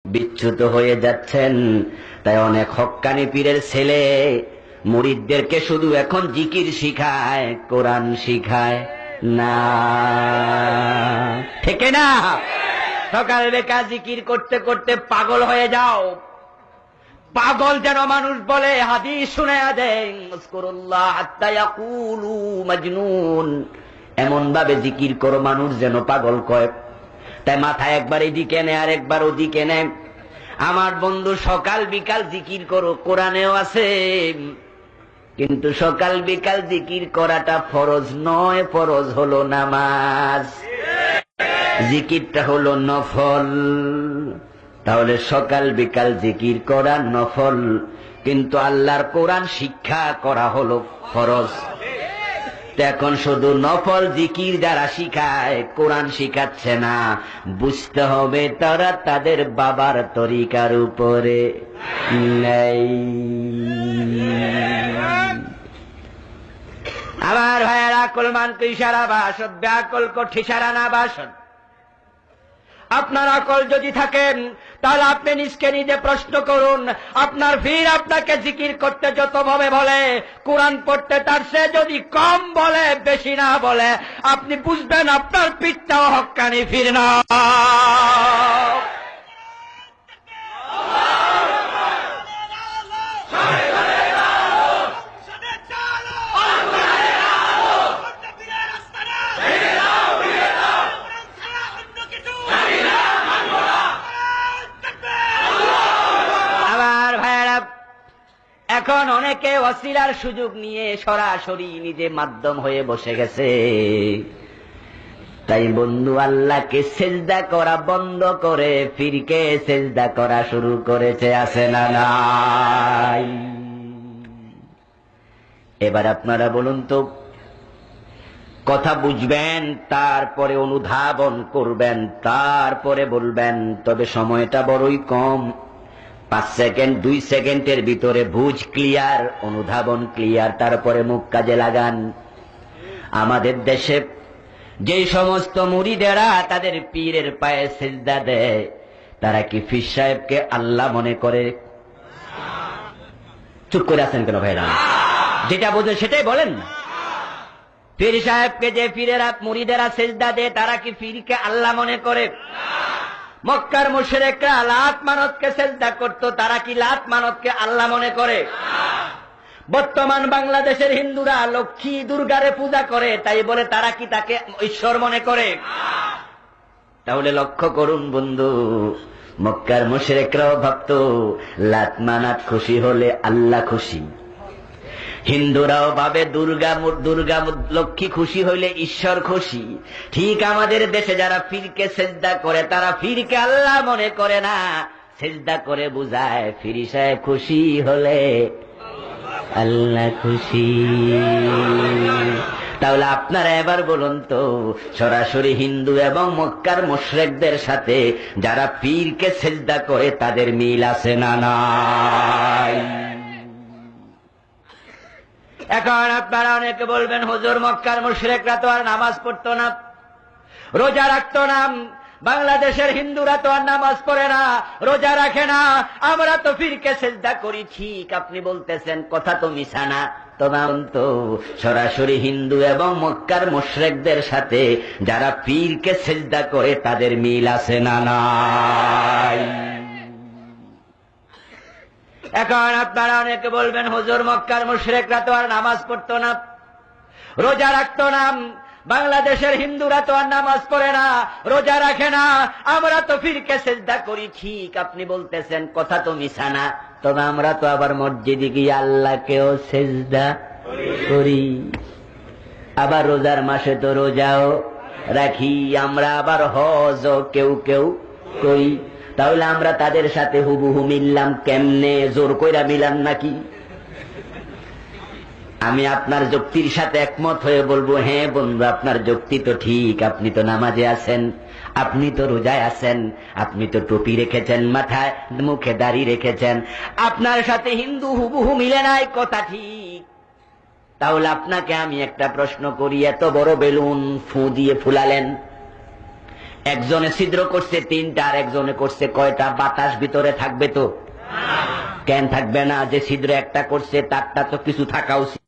বিচ্যুত হয়ে যাচ্ছেন। তাই অনেক হক্কানি পীরের ছেলে মুরিদদেরকে শুধু এখন জিকির শিখায়, কোরআন শিখায় না। ঠিক না? সকাল বেলা জিকির করতে করতে পাগল হয়ে যাও। পাগল যেন মানুষ বলে, হাদিস শুনায়া দেন, উযকুরুল্লাহ হাত্তা ইয়াকুলু মাজনুন। এমন ভাবে জিকির করো মানুষ যেন পাগল কয়। তাই মাথায় একবার এদিকে নেয় আর একবার ওদিকে নেয়। আমার বন্ধু, সকাল বিকাল জিকির করো, কোরআনেও আছে, কিন্তু সকাল বিকাল জিকির করাটা ফরজ নয়, ফরজ হলো নামাজ, জিকিরটা হলো নফল। তাহলে সকাল বিকাল জিকির করা নফল, কিন্তু আল্লাহর কোরআন শিক্ষা করা হলো ফরজ। এখন শুধু নফল জিকির যারা শিখায়, কোরআন শিখাচ্ছে না, বুঝতে হবে তারা তাদের বাবার তরিকার উপরে নেই। আমার ভাইয়েরা, আকলমান কো ইশারা ভাষণ, ব্যাকল কো ঠিসারা না ভাষণ। আপনার আকল যদি থাকেন তাহলে আপনি নিজকে নিজে প্রশ্ন করুন, আপনার পীর আপনাকে জিকির করতে যত ভাবে বলে, কোরআন পড়তে তার সে যদি কম বলে, বেশি না বলে, আপনি বুঝবেন আপনার পীরটাও হক্কানি পীর না। এখন অনেকে ওয়াসিলার সুযোগ নিয়ে সরাসরি নিজে মাধ্যম হয়ে বসে গেছে। তাই বন্ধু, আল্লাহকে সেজদা করা বন্ধ করে পীরকে সেজদা করা শুরু করেছে, আছে না নাই? এবার আপনারা বলুন তো, কথা বুঝবেন, তারপরে অনুধাবন করবেন, তারপরে বলবেন। তবে সময়টা বড়ই কম, 5 সেকেন্ড 2 সেকেন্ডের ভিতরে বুঝ ক্লিয়ার, অনুধাবন ক্লিয়ার, তারপরে মুখ কাজে লাগান। আমাদের দেশে যে সমস্ত মুরিদেরা তাদের পীরের পায়ে সিজদা দেয়, তারা কি পীর সাহেবকে আল্লাহ মনে করে? চুপ করে আছেন কেন ভাইরা? যেটা বোঝেন সেটাই বলেন। পীর সাহেবকে যে পীরেরা মুরিদেরা সিজদা দেয়, তারা কি পীরকে আল্লাহ মনে করে? মক্কার মুশরিকরা লাত মানতকে সিজদা করত, তারা কি লাত মানতকে আল্লাহ মনে করে? বর্তমান বাংলাদেশের হিন্দুরা লক্ষ্মী দুর্গারে পূজা করে, তাই বলে তারা কি তাকে ঈশ্বর মনে করে? তাহলে লক্ষ্য করুন বন্ধু, মক্কার মুশরিকরাও ভাবত লাত মানাত খুশি হলে আল্লাহ খুশি। হিন্দুরাও ভাবে দুর্গা লক্ষ্মী খুশি হইলে ঈশ্বর খুশি। ঠিক আমাদের দেশে যারা পীরকে সেজদা করে, তারা পীরকে আল্লাহ মনে করে না, সেজদা করে বুঝায় পীর সাহেব খুশি হলে আল্লাহ খুশি। তাহলে আপনারা এবার বলুন তো, সরাসরি হিন্দু এবং মক্কার মুশরিকদের সাথে যারা পীরকে সেজদা করে, তাদের মিল আছে না নাই? এখন আপনারা অনেকে বলবেন, হুজুর মক্কার মুশরিকরা তো আর নামাজ পড়তো না, রোজা রাখতো না, বাংলাদেশের হিন্দুরা তো আর নামাজ পড়ে না, রোজা রাখে না, আমরা তো পীরকে সিজদা করি। ঠিক আপনি বলতেছেন, কথা তো মিছা না। তো সরাসরি হিন্দু এবং মক্কার মুশরিকদের সাথে যারা পীরকে সিজদা করে, তাদের মিল আছে না নাই? এখন আপনারা অনেকে বলবেন, হুজুর মক্কার মুশরিকরা তো আর নামাজ পড়তো না, রোজা রাখতো না, বাংলাদেশের হিন্দুরা তো আর নামাজ পড়ে না, রোজা রাখে না, আমরা তো পীরকে সিজদা করি। ঠিক আপনি বলতেছেন, কথা তো মিছা না। তবে আমরা তো আবার মসজিদে গিয়ে আল্লাহকেও সিজদা করি, আবার রোজার মাসে তো রোজাও রাখি, আমরা আবার হজও কেউ কেউ করি। তাহলে আমরা তাদের সাথে হুবহু মিললাম কেমনে? জোর কইরা মিলাম নাকি? আমি আপনার যুক্তির সাথে একমত হয়ে বলবো, হ্যাঁ বন্ধু, আপনার যুক্তি তো ঠিক, আপনি তো নামাজে আছেন, আপনি তো রোজায় আছেন, আপনি তো টুপি রেখেছেন মাথায়, মুখে দাড়ি রেখেছেন, আপনার সাথে হিন্দু হুবহু মিলে নাই, কথা ঠিক। তাহলে আপনাকে আমি একটা প্রশ্ন করি, এত বড় বেলুন ফু দিয়ে ফুলালেন, একজনে ছিদ্র করছে 3টা, আর একজনে করছে কয়টা? বাতাস ভিতরে থাকবে তো? কেন থাকবে না? যে ছিদ্র একটা করছে তারটা তো কিছু থাকা উচিত।